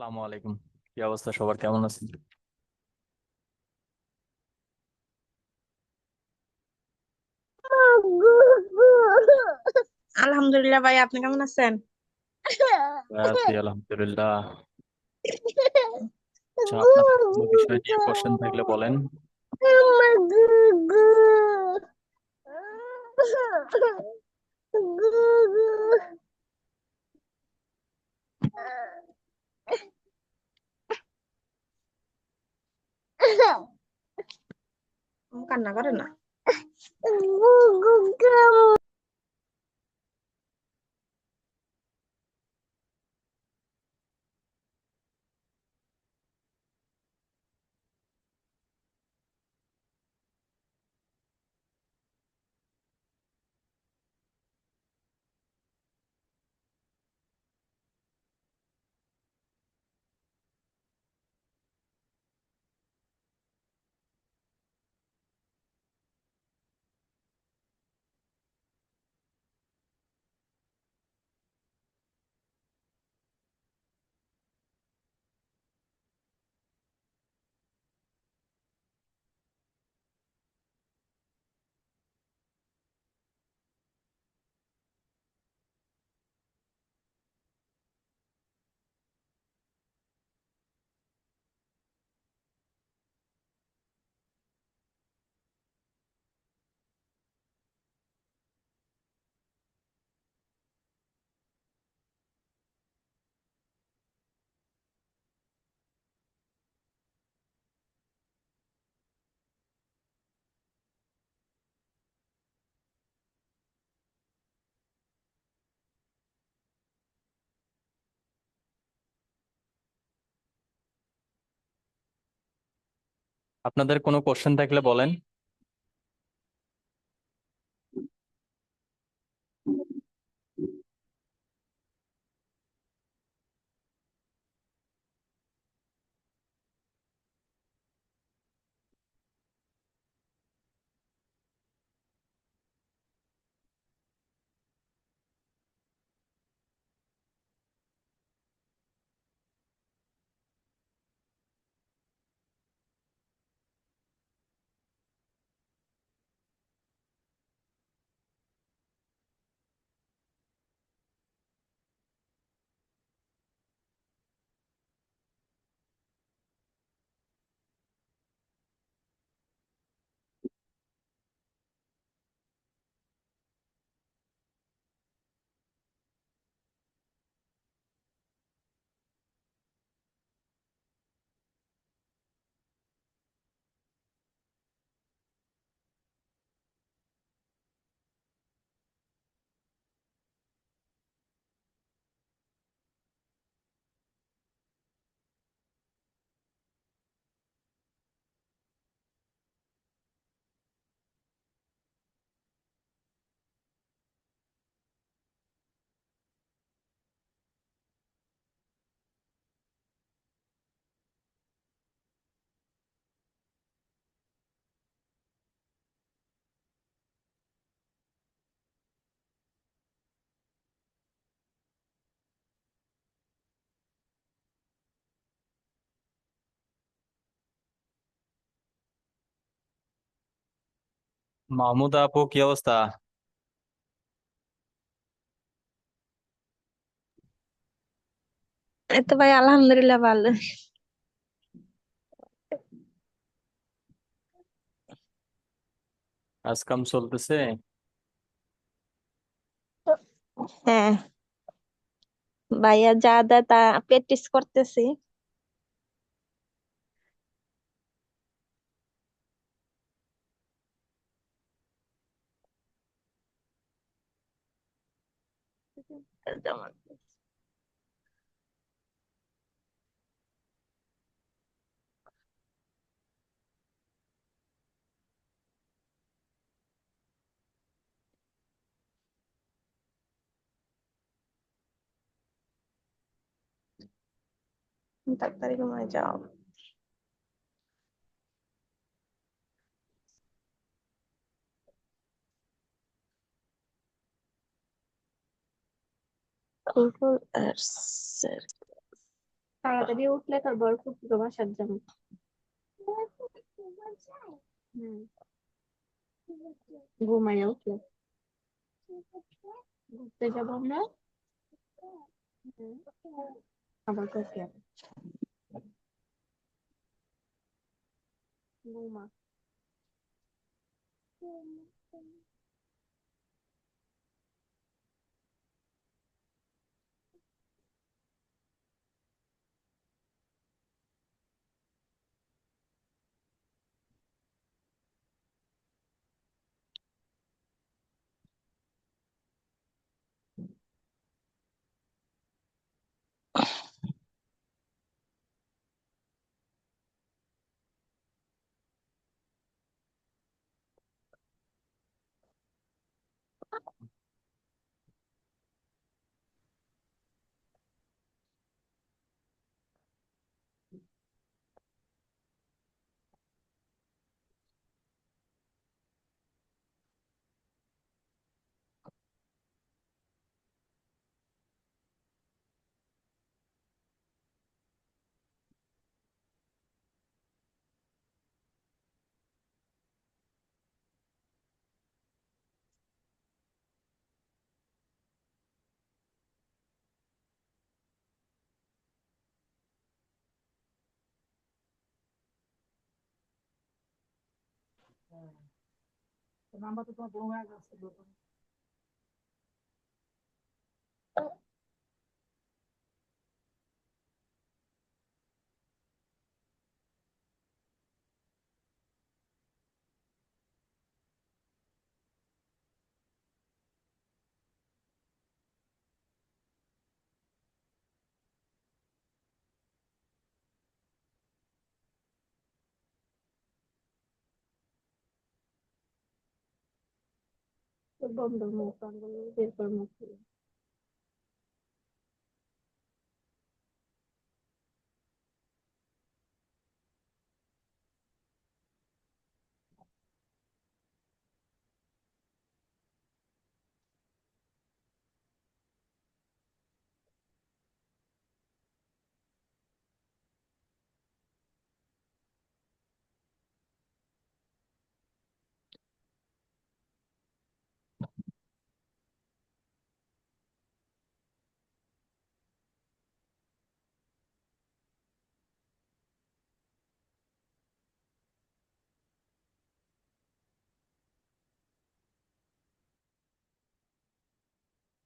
আসসালামু আলাইকুম। কি অবস্থা, সবার কেমন আছেন? আলহামদুলিল্লাহ ভাই, আপনি কেমন আছেন? আছি আলহামদুলিল্লাহ। আচ্ছা, আপনার কোনো বিষয় নিয়ে কোশ্চেন থাকলে বলেন। কান্না করে না। আপনাদের কোনো কোশ্চেন থাকলে বলেন। মাহমুদা আপু, কি অবস্থা? এই তো ভাই, আলহামদুলিল্লাহ ভালো। কাজ কাম চলতেছে? হ্যাঁ, ভাইয়া যা দেয় তা প্র্যাকটিস করতেছি। তাড়াতাড়ি ঘুমায় যাও। Google arts. তাড়াতাড়ি উঠলে তারপর ফুপুকে বাসার যাবো। হুম, ঘুমাইয়া উঠলে ঘুরতে যাবো আমরা। হুম, আবার কখন ঘুমা। তোর বন্ধুর মুখ আঙ্গুল বের করে মুখ খুলে।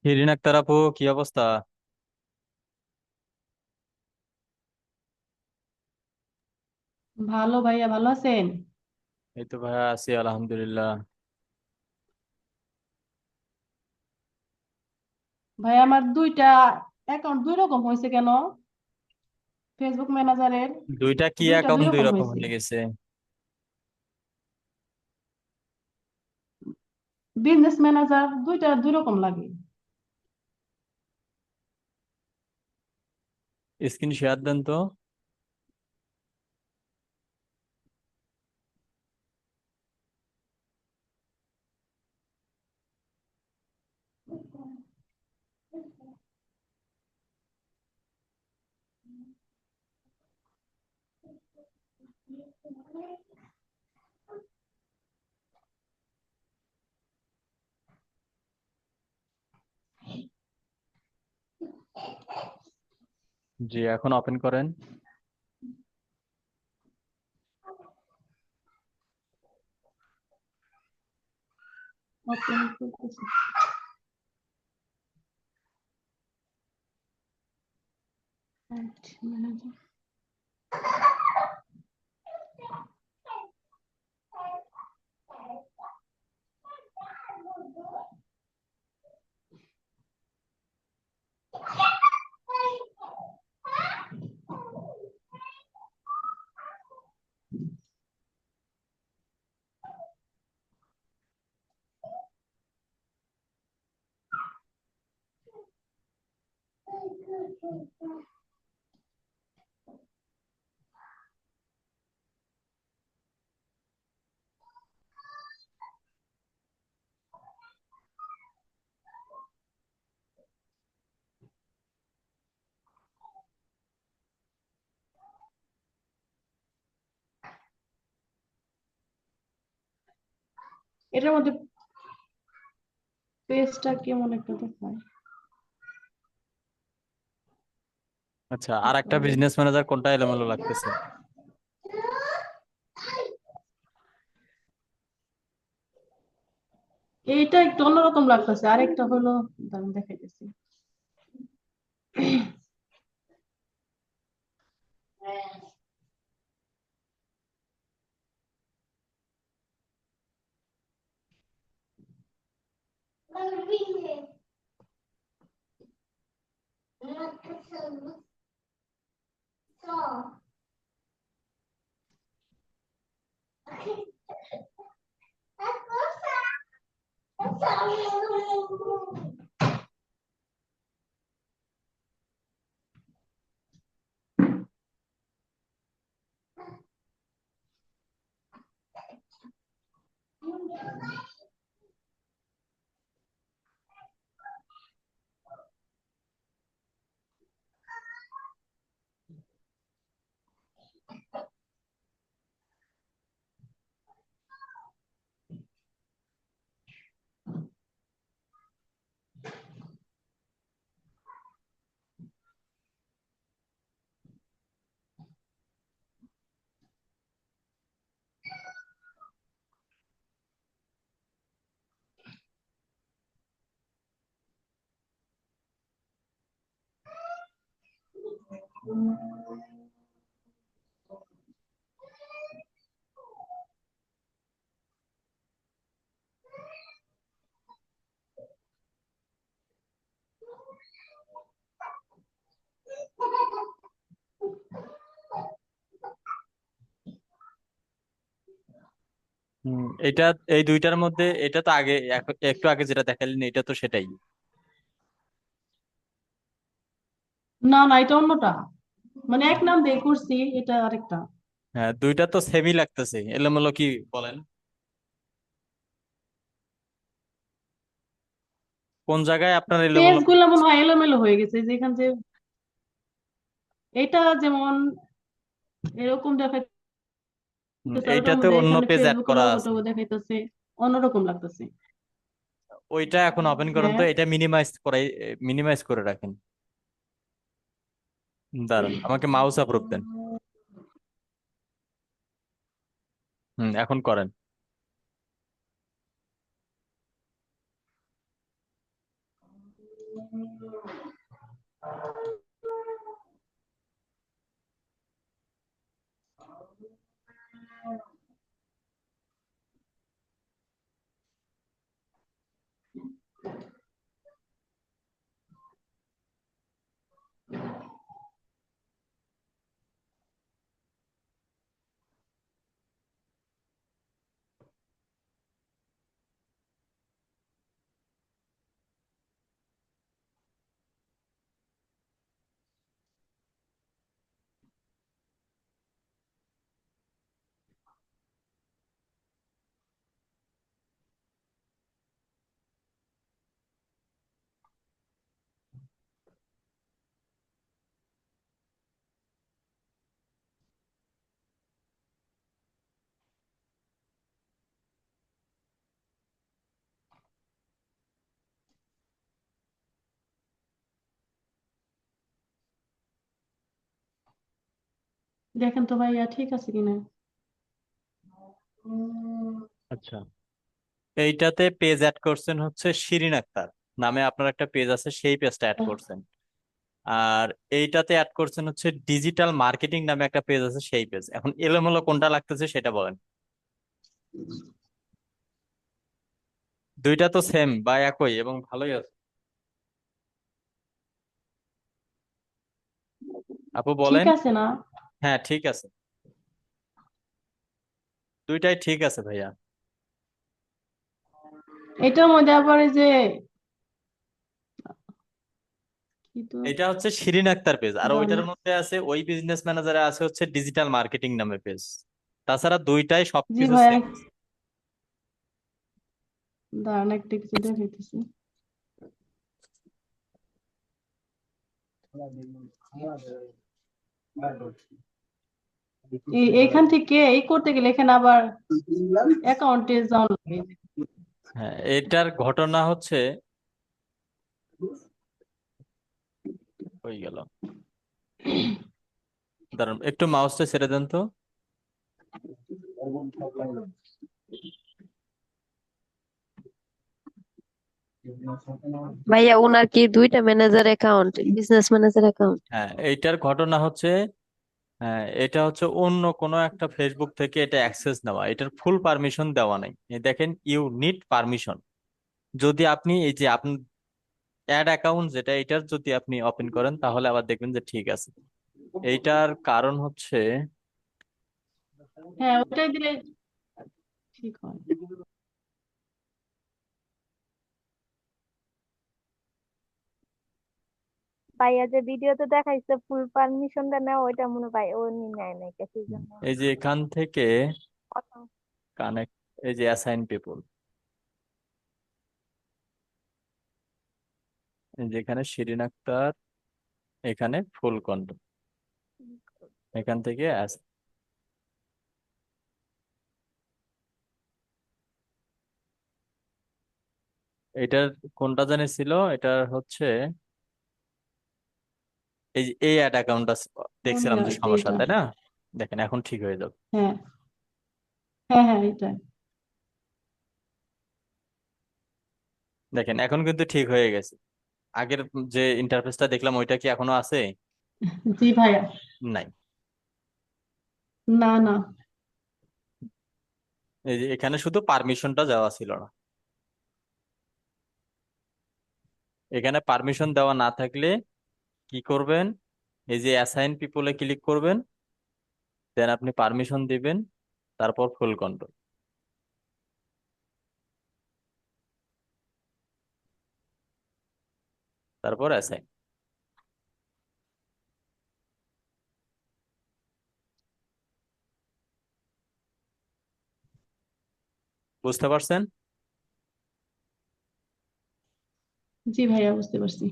হিরিন আক্তার আপু, কি অবস্থা? ভালো ভাইয়া, ভালো আছেন? এই তো ভাইয়া, আছি আলহামদুলিল্লাহ। ভাই আমার দুইটা অ্যাকাউন্ট দুই রকম হয়েছে কেন? ফেসবুক ম্যানেজারের দুইটা কি দুইটা দুই অ্যাকাউন্ট দুই রকম রকম হয়েছে। হয়ে গেছে? বিজনেস ম্যানেজার দুইটা দুই রকম লাগে। স্ক্রিন শেয়ার দেন তো। জি, এখন ওপেন করেন। ওপেন করতেছি। ম্যানেজার। এটার মধ্যে পেজটা কেমন একটা দেখায়। আচ্ছা, আর একটা বিজনেস ম্যানেজার কোনটা এলোমেলো লাগতেছে? এইটা একটু অন্যরকম লাগতেছে, আরেকটা হলো দাঁড়ান দেখাইতেছি। এটা এই দুইটার মধ্যে এটা তো আগে একটু আগে যেটা দেখালেন এটা তো সেটাই। না না, এটা অন্যটা, মানে এক নাম দিয়ে করছি, এটা আরেকটা। হ্যাঁ, দুইটা তো সেমই লাগতেছে, এলোমেলো কি বলেন? কোন জায়গায় আপনার পেজ এলোমেলো? গুলা মনে হয় এলোমেলো হয়ে গেছে, যেখান যে এটা যেমন এরকম দেখাইতেছে, আর ওটার এইটাতে মধ্যে অন্য এখানে পেজ অ্যাড ফেসবুকের করা লোগো আছে। টোগো দেখাইতেছে, অন্যরকম লাগতেছে। ওইটা এখন ওপেন করুন হ্যাঁ, তো, এটা মিনিমাইজ করে রাখেন। দাঁড়ান, আমাকে মাউস অ্যাপ্রুভ দেন। এখন করেন। দেখেন তো ভাইয়া ঠিক আছে কিনা। আচ্ছা, এইটাতে পেজ অ্যাড করছেন হচ্ছে শিরিন আক্তার নামে, আপনার একটা পেজ আছে, সেই পেজটা অ্যাড করছেন। আর এইটাতে অ্যাড করছেন হচ্ছে ডিজিটাল মার্কেটিং নামে একটা পেজ আছে, সেই পেজ। এখন এলোমেলো কোনটা লাগতেছে সেটা বলেন। দুইটা তো সেম বা একই এবং ভালোই আছে। আপু ঠিক বলেন। আছে না? হ্যাঁ, ঠিক আছে, দুইটাই ঠিক আছে ভাইয়া। এটার মধ্যে আবার এই যে কি তো, এটা হচ্ছে শিরিন আক্তার পেজ, আর দাঁড়ান, ওইটার মধ্যে আছে ওই বিজনেস ম্যানেজারে আছে হচ্ছে ডিজিটাল মার্কেটিং নামে পেজ। তাছাড়া দুইটাই জি সবকিছু ভাইয়া, সেম। দাঁড়ান একটা কিছু দেখাইতেছি। এখান থেকে এই করতে গেলে এখানে আবার অ্যাকাউন্টে যাওয়া লাগে। হ্যাঁ, এটার ঘটনা হচ্ছে, হয়ে গেল, দাঁড়ান একটু মাউসটা ছেড়ে দেন তো। ভাইয়া ওনার কি দুইটা manager account, business manager account? হ্যাঁ, এইটার ঘটনা হচ্ছে, হ্যাঁ এটা হচ্ছে অন্য কোনো একটা ফেসবুক থেকে এটা অ্যাক্সেস নেওয়া, এটার ফুল পারমিশন দেওয়া নাই। এই দেখেন, ইউ নিড পারমিশন। যদি আপনি এই যে আপনি অ্যাড অ্যাকাউন্ট যেটা, এটার যদি আপনি ওপেন করেন তাহলে আবার দেখবেন যে ঠিক আছে। এইটার কারণ হচ্ছে, হ্যাঁ, ওটাই দিলে ঠিক হয়। ভাইয়া যে ভিডিওতে দেখাইছে ফুল পারমিশন দেয় না, ওইটা মনে হয় ও নি নেয় নাই কিছু জন্য। এই যে এখান থেকে কথা। কানেক্ট, এই যে অ্যাসাইন পিপল, যেখানে শিরিন আক্তার, এখানে ফুল কন্ট্রোল, এখান থেকে এটার কোনটা জানি ছিল, এটা হচ্ছে এই যে এই অ্যাড অ্যাকাউন্টটা মনে দেখছিলাম যে হয় যে সমস্যা, এটা। তাই না? দেখেন এখন ঠিক হয়ে যাবে। হ্যাঁ, হ্যাঁ, হ্যাঁ, এটাই। দেখেন এখন কিন্তু ঠিক হয়ে গেছে। আগের যে ইন্টারফেসটা দেখলাম ওইটা কি এখনো আছে? জি ভাইয়া। নাই। না, না। এই যে এখানে শুধু পারমিশনটা দেওয়া ছিল না। এখানে পারমিশন দেওয়া না থাকলে কি করবেন, এই যে অ্যাসাইন পিপলে ক্লিক করবেন, দেন আপনি পারমিশন দিবেন, তারপর ফুল কন্ট্রোল, তারপর অ্যাসাইন। বুঝতে পারছেন? জি ভাইয়া, বুঝতে পারছি।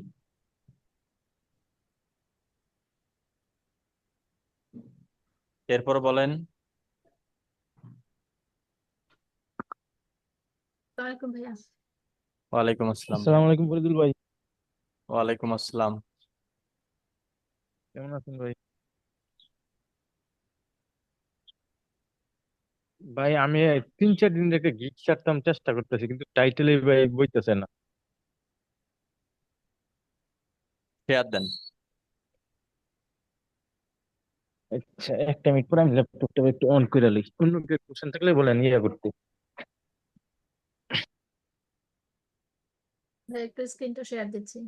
এরপর বলেন। ওয়ালাইকুম ভাইয়া। ওয়ালাইকুম আসসালাম। আসসালামু আলাইকুম ফরিদুল ভাই। ওয়ালাইকুম আসসালাম। কেমন আছেন ভাই? ভাই আমি 3-4 দিন থেকে গিগ ছাড়তাম চেষ্টা করতেছি, কিন্তু টাইটেলে ভাই বইতেছে না। শেয়ার দেন। আচ্ছা, একটা মিনিট পরে আমি ল্যাপটপটা একটু অন করে লই, অন্য কেউ কোশ্চেন থাকলে বলেন ইয়ে করতে। ভাইয়া একটু স্ক্রিনটা শেয়ার দিচ্ছি।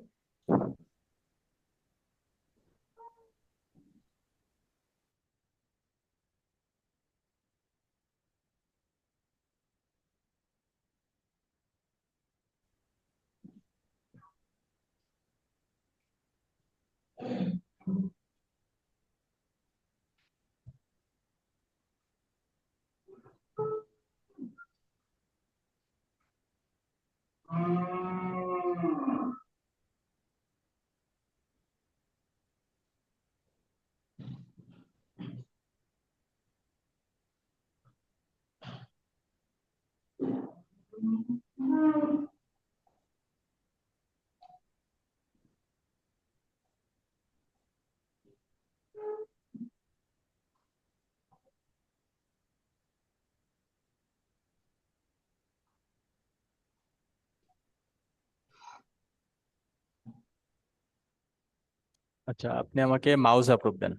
আচ্ছা, আপনি আমাকে মাউস অ্যাপ্রুভ দেন।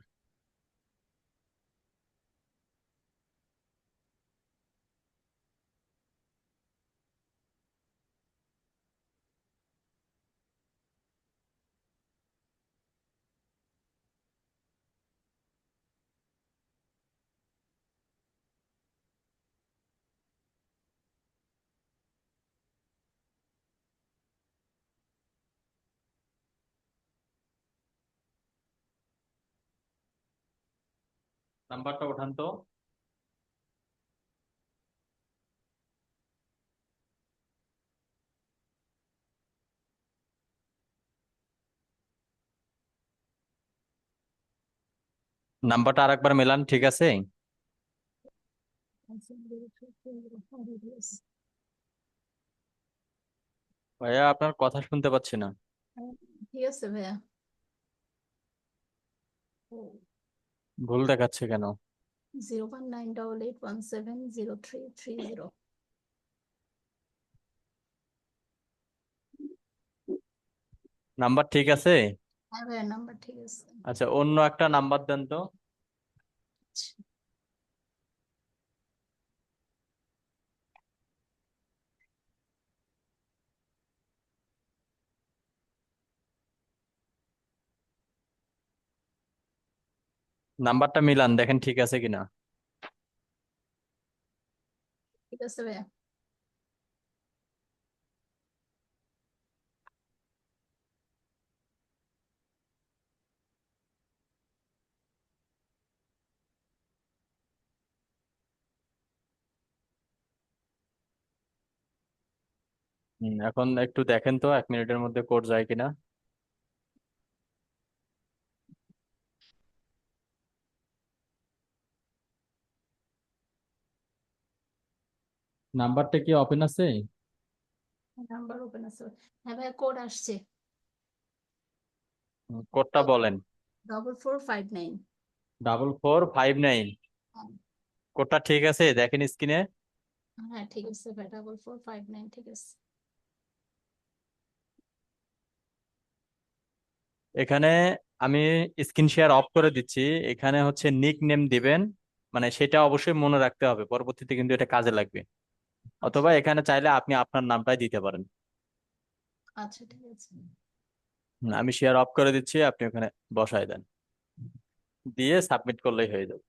নাম্বারটা ওঠান তো। নাম্বারটা আরেকবার মেলান, ঠিক আছে? ভাইয়া আপনার কথা শুনতে পাচ্ছি না। ঠিক আছে ভাইয়া। ভুল দেখাচ্ছে কেন? 01988170330। নাম্বার ঠিক আছে? হ্যাঁ ভাইয়া, নাম্বার ঠিক আছে। আচ্ছা, অন্য একটা নাম্বার দেন তো। নাম্বারটা মিলান, দেখেন ঠিক আছে কিনা। ঠিক আছে ভাইয়া। এখন একটু দেখেন তো 1 মিনিটের মধ্যে কোড যায় কিনা। নাম্বারটা কি ওপেন আছে? নাম্বার ওপেন আছে। হ্যাঁ ভাইয়া, কোড আসছে। কোডটা বলেন। 4459। 4459। কোডটা ঠিক আছে, দেখেন স্ক্রিনে। হ্যাঁ ঠিক আছে ভাই, 4459 ঠিক আছে। এখানে আমি স্ক্রিন শেয়ার অফ করে দিচ্ছি। এখানে হচ্ছে নিক নেম দিবেন, মানে সেটা অবশ্যই মনে রাখতে হবে, পরবর্তীতে কিন্তু এটা কাজে লাগবে। আচ্ছা। অথবা এখানে চাইলে আপনি আপনার নামটাই দিতে পারেন। আচ্ছা ঠিক আছে। আমি শেয়ার অফ করে দিচ্ছি, আপনি ওখানে বসায় দেন, দিয়ে সাবমিট করলেই হয়ে যাবে।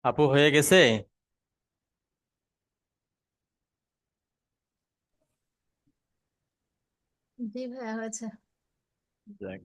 আপু হয়ে গেছে? জি ভাইয়া, হয়েছে। যাক।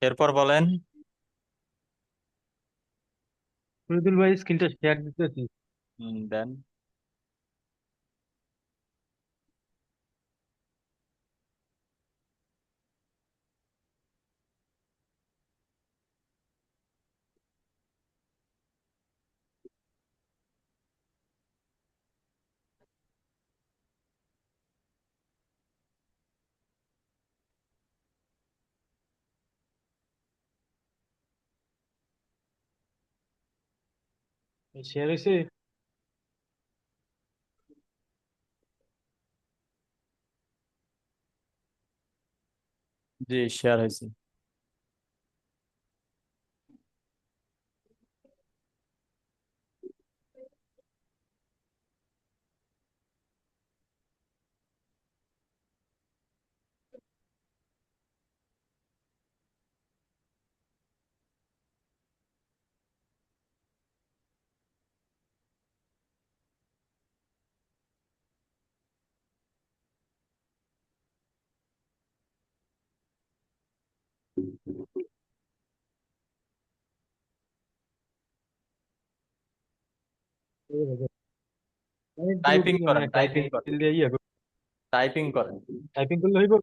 এরপর বলেন। শহীদুল ভাই স্ক্রিনটা শেয়ার দিতেছি। দেন। শেয়ার হয়েছে। জি, শেয়ার হয়েছে। টাইপিং করেন, টাইপিং করেন, টাইপিং টাইপিং করেন। করলে হইব।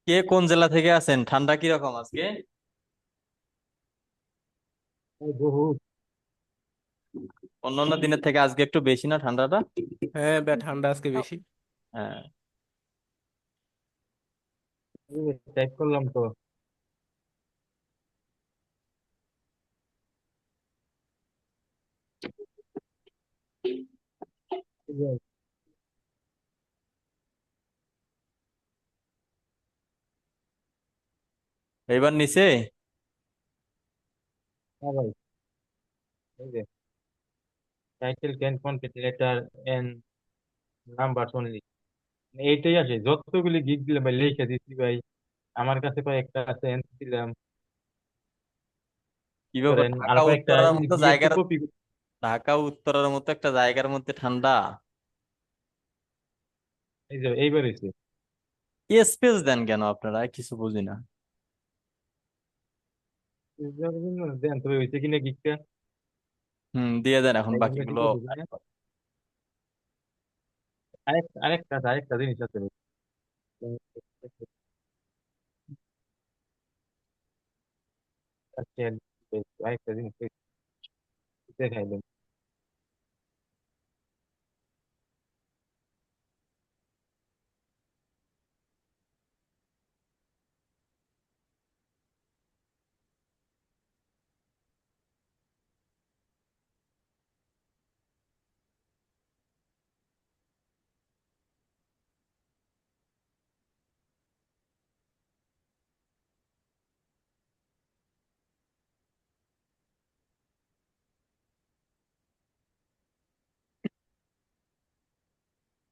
কে কোন জেলা থেকে আছেন? ঠান্ডা কিরকম আজকে? বহুত। অন্যান্য দিনের থেকে আজকে একটু বেশি না ঠান্ডাটা? হ্যাঁ ঠান্ডা আজকে বেশি। হ্যাঁ। টাইপ করলাম তো। এই যে, এবার নিচে হ্যাঁ ভাই, এই যে title can content letter and number only, এইটাই আছে। যতগুলি গিগ দিলাম ভাই লিখে দিচ্ছি ভাই। আমার কাছে কয়েকটা আছে অ্যান্সার দিলাম। কি ব্যাপার, করেন আর ঢাকা কয়েকটা উত্তরার মতো গিয়ে একটু জায়গার, কপি। ঢাকা উত্তরার মতো একটা জায়গার মধ্যে ঠান্ডা, এই যে এইবার হয়েছে। স্পেস দেন কেন আপনারা? কিছু বুঝি না। দেন তবে হয়েছে কিনা গিগটা। দিয়ে দেন এখন টাইপিংটা ঠিক বাকিগুলো। আছে কিনা। আরেকটা জিনিস আছে ভাই। আচ্ছা, আরেকটা জিনিস দেখাইলাম।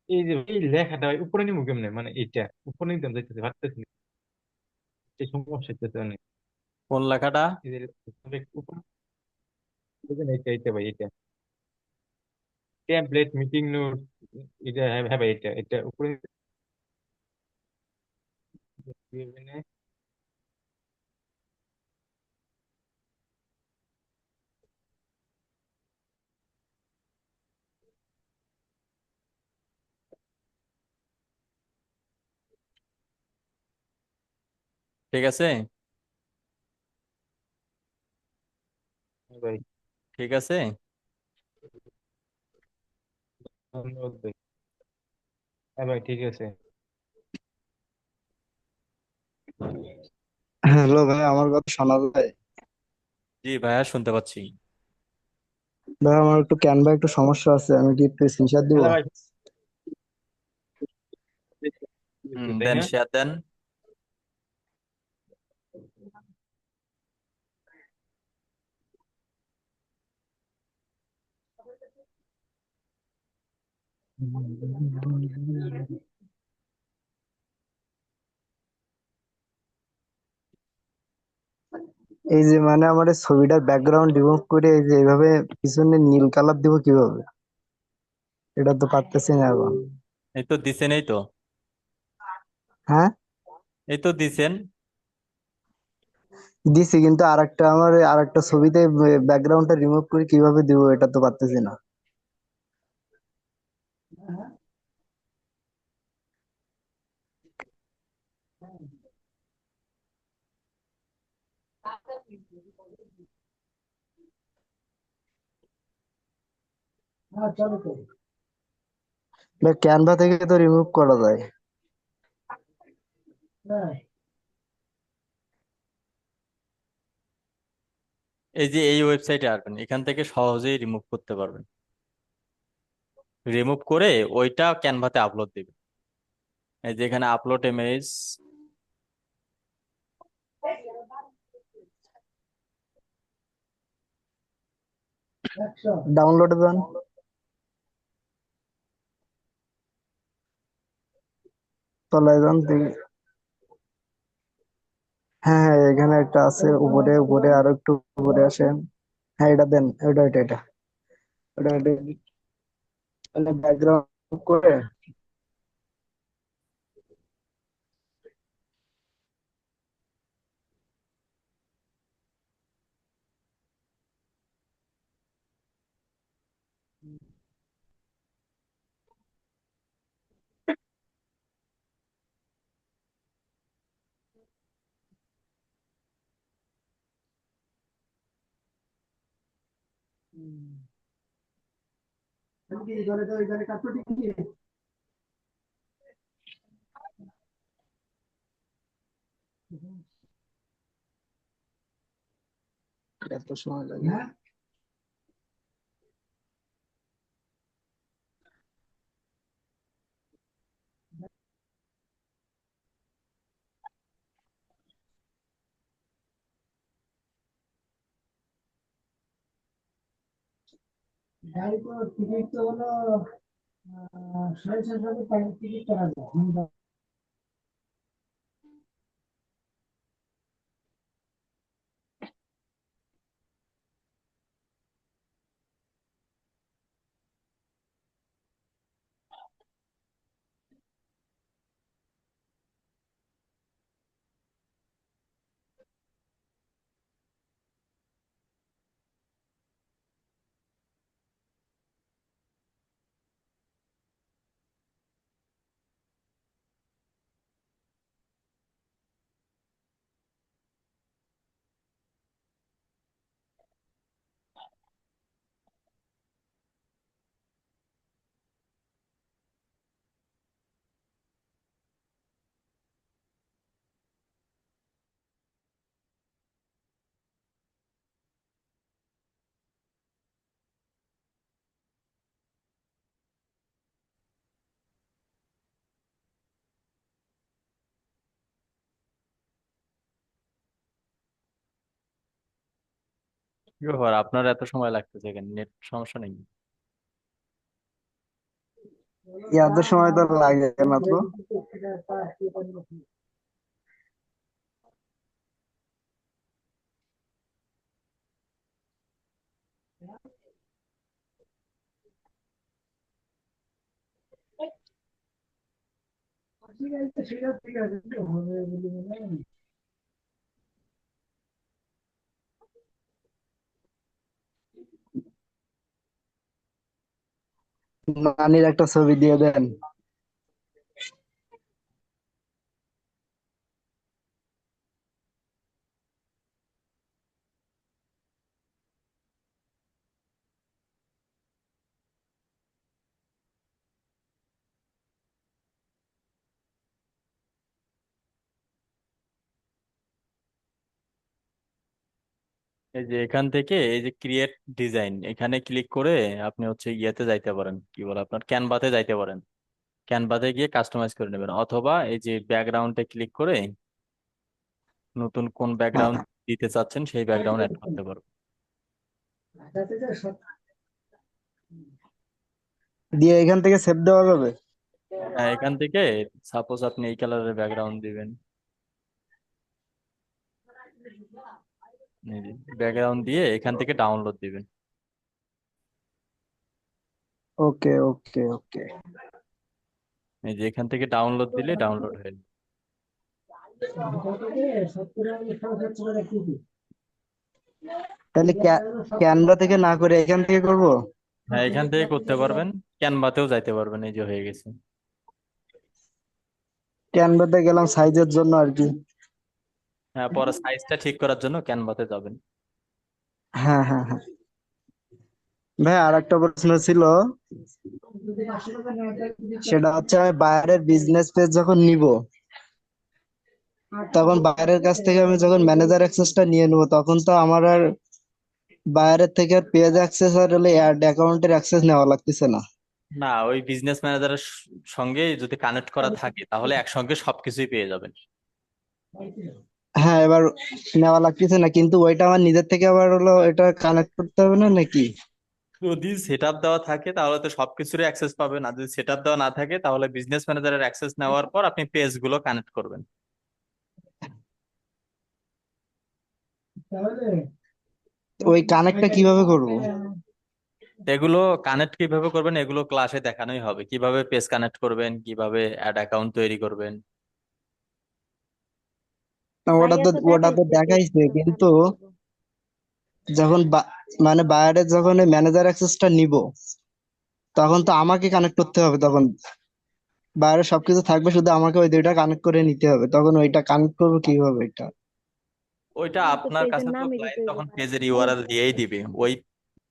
এই যে এই লেখাটা ভাই উপরে নিমু কেমনে, মানে এইটা উপরে নিতে যাইতেছে ভাবতেছি না। এই সমস্যা হইতেছে অনেক। কোন লেখাটা? এই যে উপরে, বুঝলেন, এইটা ভাই এটা টেমপ্লেট মিটিং নোট। এটা হ্যাঁ হ্যাঁ ভাই, এটা এটা উপরে ঠিক আছে, ভাই। ঠিক আছে। ধন্যবাদ ভাই। হ্যাঁ ভাই, ঠিক আছে। হ্যালো ভাই, আমার কথা শোনা যায়? জি ভাইয়া, শুনতে পাচ্ছি। ভাই আমার একটু ক্যানভা একটু সমস্যা আছে, আমি কি একটু স্ক্রিনশট দিব? হ্যালো ভাই, তাই দেন, না? শেয়ার দেন। এই যে মানে আমার এই ছবিটার ব্যাকগ্রাউন্ড রিমুভ করে এই যে এইভাবে পিছনে নীল কালার দিব কিভাবে? এটা তো পারতেছি না এখন। এই তো দিছেন, এই তো, হ্যাঁ, এই তো দিছেন। দিছি, কিন্তু আরেকটা আমার আরেকটা ছবিতে ব্যাকগ্রাউন্ডটা রিমুভ করে কিভাবে দিব এটা তো পারতেছি না। ক্যানভা থেকে তো রিমুভ করা যায়। এই যে এই ওয়েবসাইটে আসবেন, এখান থেকে সহজেই রিমুভ করতে পারবেন। রিমুভ করে ওইটা ক্যানভাতে আপলোড দিবেন। এই যে এখানে আপলোড ইমেজ, ডাউনলোড দেন, তলায় যান দেখি। হ্যাঁ হ্যাঁ, এখানে একটা আছে উপরে, উপরে আরো একটু উপরে আসেন। হ্যাঁ, এটা দেন, এটা এটা মানে ব্যাকগ্রাউন্ড করে এত সময় লাগে? কি ব্যাপার আপনার এত সময় লাগতেছে কেন? নেট সমস্যা নেই? এত সময় তো লাগে না তো। নানির একটা ছবি দিয়ে দেন। এই যে এখান থেকে এই যে ক্রিয়েট ডিজাইন এখানে ক্লিক করে আপনি হচ্ছে ইয়েতে যাইতে পারেন, কি বলে আপনার ক্যানভাতে যাইতে পারেন। ক্যানভাতে গিয়ে কাস্টমাইজ করে নেবেন, অথবা এই যে ব্যাকগ্রাউন্ডে ক্লিক করে নতুন কোন ব্যাকগ্রাউন্ড দিতে চাচ্ছেন সেই ব্যাকগ্রাউন্ড অ্যাড করতে পারবেন। দিয়ে এখান থেকে সেভ দেওয়া যাবে। হ্যাঁ, এখান থেকে সাপোজ আপনি এই কালারের ব্যাকগ্রাউন্ড দিবেন, ব্যাকগ্রাউন্ড দিয়ে এখান থেকে ডাউনলোড দিবেন। ওকে ওকে ওকে। এই যে এখান থেকে ডাউনলোড দিলে ডাউনলোড হয়ে যাবে। তাহলে ক্যানভা থেকে না করে এখান থেকে করব। হ্যাঁ, এখান থেকে করতে পারবেন, ক্যানভাতেও যাইতে পারবেন। এই যে হয়ে গেছে। ক্যানভাতে গেলাম সাইজের জন্য আর কি। হ্যাঁ, পরে সাইজটা ঠিক করার জন্য ক্যানভাতে যাবেন। হ্যাঁ হ্যাঁ হ্যাঁ। ভাই আর একটা প্রশ্ন ছিল, সেটা হচ্ছে আমি বাইরের বিজনেস পেজ যখন নিব, তখন বাইরের কাছ থেকে আমি যখন ম্যানেজার অ্যাক্সেসটা নিয়ে নেবো, তখন তো আমার আর বাইরের থেকে পেজ অ্যাক্সেস আর হলে অ্যাড অ্যাকাউন্টের অ্যাক্সেস নেওয়া লাগতেছে না। না, ওই বিজনেস ম্যানেজারের সঙ্গে যদি কানেক্ট করা থাকে তাহলে একসঙ্গে সবকিছুই পেয়ে যাবেন। হ্যাঁ, এবার নেওয়া লাগতেছে না, কিন্তু ওইটা আমার নিজের থেকে আবার হলো এটা কানেক্ট করতে হবে না নাকি? যদি সেট আপ দেওয়া থাকে তাহলে তো সবকিছুরই অ্যাক্সেস পাবেন, আর যদি সেট আপ দেওয়া না থাকে তাহলে বিজনেস ম্যানেজারের অ্যাক্সেস নেওয়ার পর আপনি পেজ গুলো কানেক্ট করবেন। ওই কানেক্টটা কিভাবে করব? এগুলো কানেক্ট কিভাবে করবেন এগুলো ক্লাসে দেখানোই হবে, কিভাবে পেজ কানেক্ট করবেন, কিভাবে অ্যাড অ্যাকাউন্ট তৈরি করবেন। না, ভাইয়া তো ওটা তো দেখাইছে পেজ দেখাইছে, গুলো কিন্তু কানেক্ট করবো। যখন মানে বাইরে যখন ম্যানেজার অ্যাক্সেসটা নিব, তখন তো আমাকে কানেক্ট করতে হবে। তখন বাইরে সবকিছু থাকবে, শুধু আমাকে ওই দুইটা কানেক্ট করে নিতে হবে। তখন ওইটা কানেক্ট করবো কিভাবে এটা? ওইটা আমার তো আপনার পেজের কাছে তো নামই দিতে ক্লায়েন্ট হইব তখন ভাই। পেজের ইউআরএল দিয়েই দিবে। ওই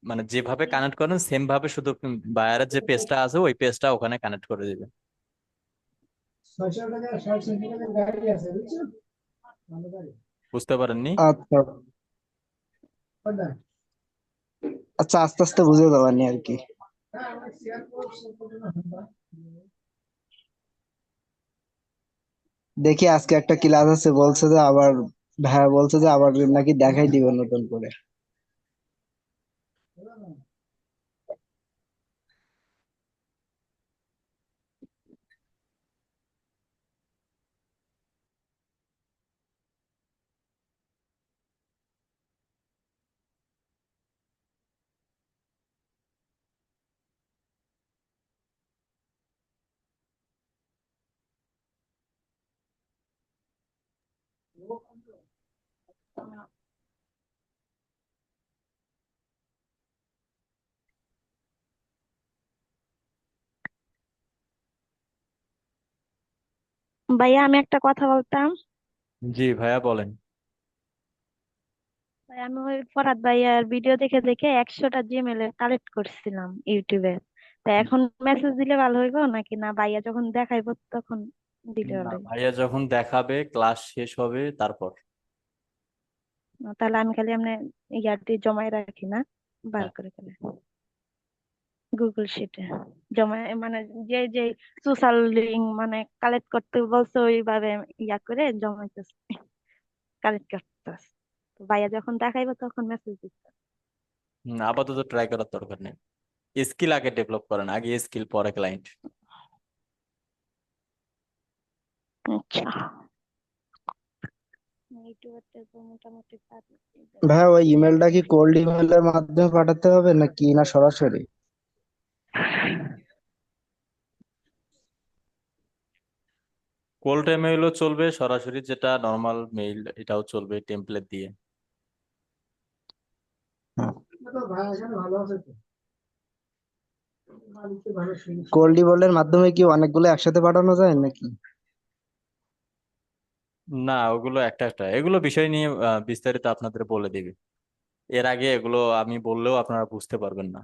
মানে যেভাবে কানেক্ট করেন সেম ভাবে শুধু বায়ারের যে পেজটা আছে ওই পেজটা ওখানে কানেক্ট করে দিবে। বুঝতে পারেননি? আচ্ছা আচ্ছা, আস্তে আস্তে বুঝে যাবানি আর কি। দেখি আজকে একটা ক্লাস আছে, বলছে যে আবার ভাইয়া বলছে যে আবার নাকি দেখাই দিবে নতুন করে। ভাইয়া আমি একটা কথা বলতাম। জি ভাইয়া বলেন। ভাই আমি ওই ফরহাদ ভাইয়ার ভিডিও দেখে দেখে 100টা জিমেল কালেক্ট করছিলাম ইউটিউবে। তা এখন মেসেজ দিলে ভালো হইব নাকি না ভাইয়া যখন দেখাইবো তখন দিলে না, ভালো হইব? ভাইয়া যখন দেখাবে ক্লাস শেষ হবে তারপর। তাহলে আমি খালি এমনি ইয়ারটি জমায় রাখি না, বার হ্যাঁ। করে ফেলে গুগল শিটে জমা, মানে যে যে সোশ্যাল লিঙ্ক মানে কালেক্ট করতে বলছো ওইভাবে ইয়া করে জমাইতেছে, কালেক্ট করতেছে। তো ভাইয়া যখন দেখাইবো তখন মেসেজ দিচ্ছে। আপাতত ট্রাই করার দরকার নেই। স্কিল আগে ডেভেলপ করেন, আগে স্কিল পরে ক্লায়েন্ট। আচ্ছা, ইউটিউবে তো মোটামুটি পারি। ভাইয়া ওই ইমেলটা কি কোল্ড ইমেলের মাধ্যমে পাঠাতে হবে নাকি না সরাসরি? কোল্ড ইমেইলও চলবে, সরাসরি যেটা নর্মাল মেইল এটাও চলবে টেমপ্লেট দিয়ে। কোল্ড ইমেলের মাধ্যমে কি অনেকগুলো একসাথে পাঠানো যায় নাকি? না, ওগুলো একটা একটা, এগুলো বিষয় নিয়ে বিস্তারিত আপনাদের বলে দিবে। এর আগে এগুলো আমি বললেও আপনারা বুঝতে পারবেন না।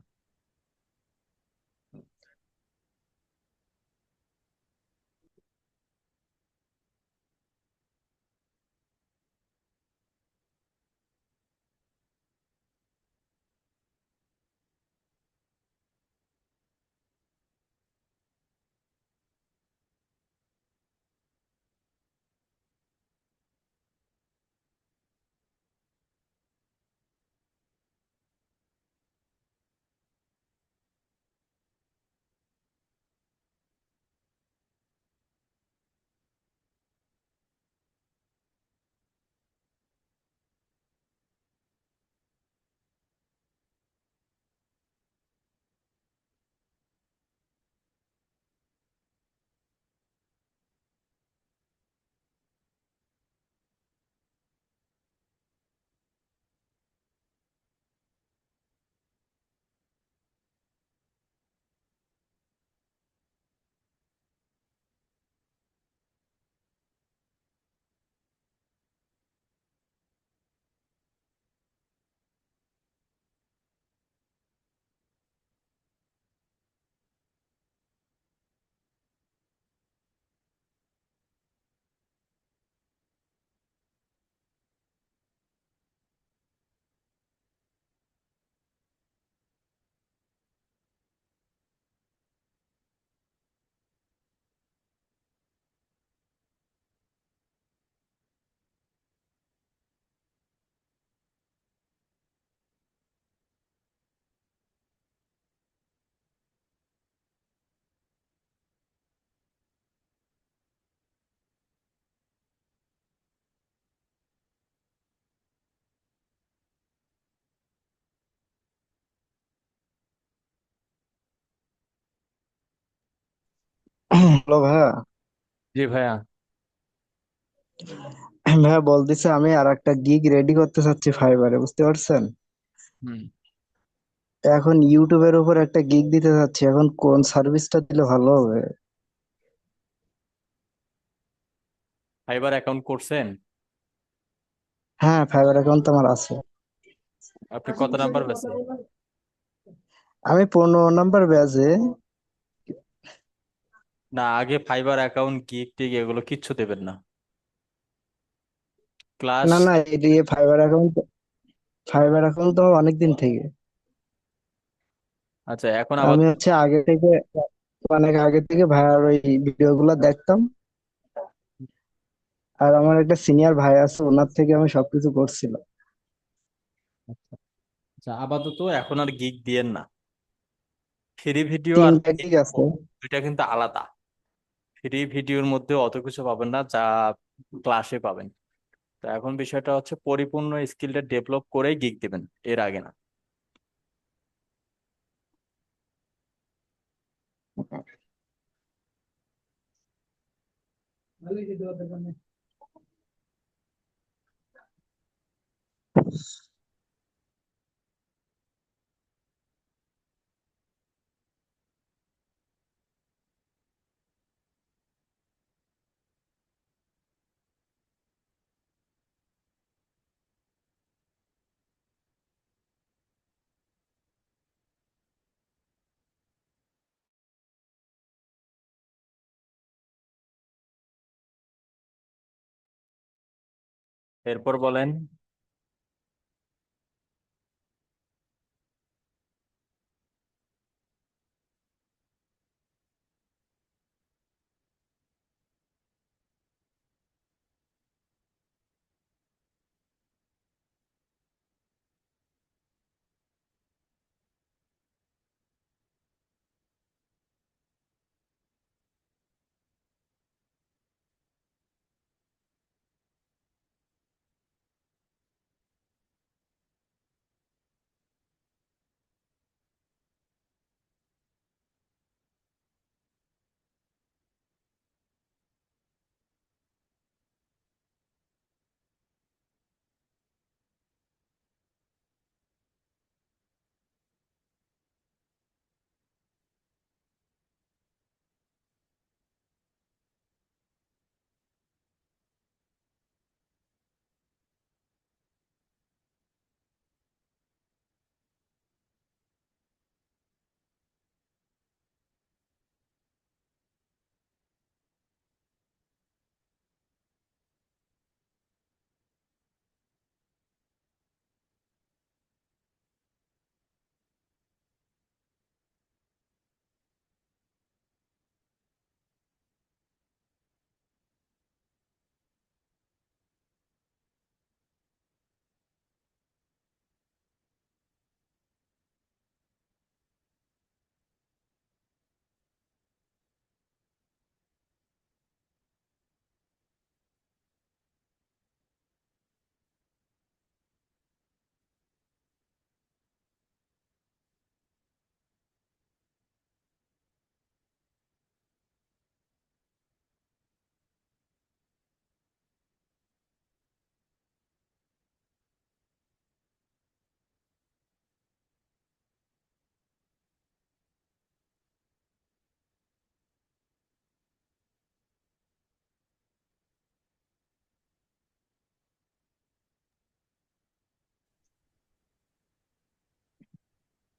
হ্যালো ভাইয়া। জি ভাইয়া। ভাইয়া বলতেছে আমি আর একটা গিগ রেডি করতে চাচ্ছি ফাইবারে, বুঝতে পারছেন? হুম। এখন ইউটিউবের উপর একটা গিগ দিতে চাচ্ছি, এখন কোন সার্ভিসটা দিলে ভালো হবে? ফাইবার অ্যাকাউন্ট করছেন? হ্যাঁ, ফাইবার অ্যাকাউন্ট তো আমার আছে। আপনি কত নাম্বার বেচেন? আমি 15 নম্বর ব্যাচে। না, আগে ফাইবার অ্যাকাউন্ট, গিগ টিগ এগুলো কিচ্ছু দেবেন না। ক্লাস, না না, এদিকে ফাইবার অ্যাকাউন্ট তো অনেকদিন থেকে। আচ্ছা এখন আমি আপাতত হচ্ছে আগে থেকে, অনেক আগে থেকে ভাইয়ার ওই ভিডিও গুলা দেখতাম। আর আমার একটা সিনিয়র ভাই আছে, ওনার থেকে আমি সবকিছু করছিলাম। আচ্ছা আপাতত এখন আর গিগ দিয়েন না। ফ্রি ভিডিও আর তিনটা paid ঠিক আছে। content দুইটা কিন্তু আলাদা। ফ্রি ভিডিওর মধ্যে অত কিছু পাবেন না যা ক্লাসে পাবেন। তো এখন বিষয়টা হচ্ছে পরিপূর্ণ স্কিলটা ডেভেলপ করেই গিগ দিবেন, এর আগে না। এরপর বলেন।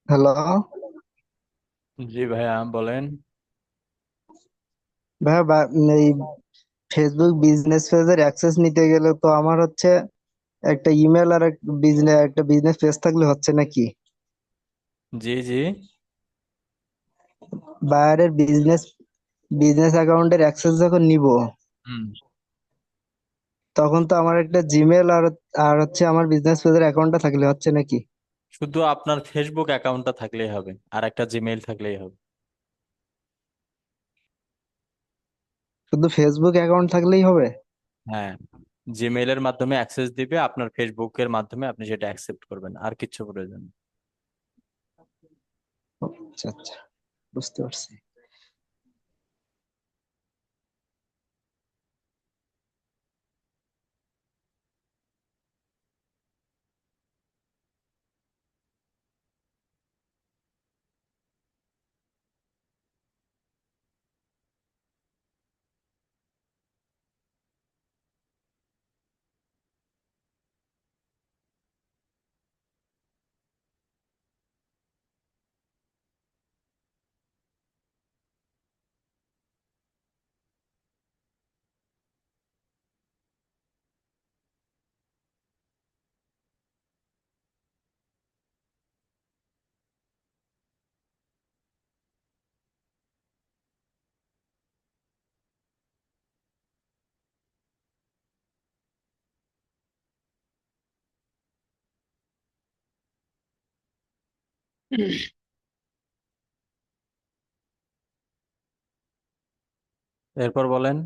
হ্যালো জি ভাইয়া বলেন। ভাইয়া, এই ফেসবুক বিজনেস পেজের অ্যাক্সেস নিতে গেলে তো আমার হচ্ছে একটা ইমেল আর একটা বিজনেস পেজ থাকলে হচ্ছে নাকি? জি জি। বাইরের বিজনেস বিজনেস অ্যাকাউন্টের অ্যাক্সেস যখন নিব, হুম। তখন তো আমার একটা জিমেল আর আর হচ্ছে আমার বিজনেস পেজের অ্যাকাউন্টটা থাকলে হচ্ছে নাকি? শুধু আপনার ফেসবুক অ্যাকাউন্টটা থাকলেই হবে, আর একটা জিমেইল থাকলেই হবে। শুধু ফেসবুক অ্যাকাউন্ট থাকলেই হবে? হ্যাঁ, জিমেইলের মাধ্যমে অ্যাক্সেস দিবে, আপনার ফেসবুকের মাধ্যমে আপনি সেটা অ্যাকসেপ্ট করবেন, আর কিচ্ছু প্রয়োজন নেই। আচ্ছা আচ্ছা, বুঝতে পারছি। এরপর বলেন।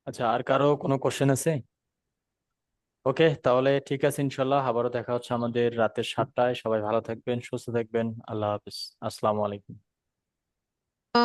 আচ্ছা, আর কারো কোনো কোশ্চেন আছে? ওকে, তাহলে ঠিক আছে, ইনশাল্লাহ আবারও দেখা হচ্ছে আমাদের রাতের 7টায়। সবাই ভালো থাকবেন, সুস্থ থাকবেন। আল্লাহ হাফিজ। আসসালামু আলাইকুম।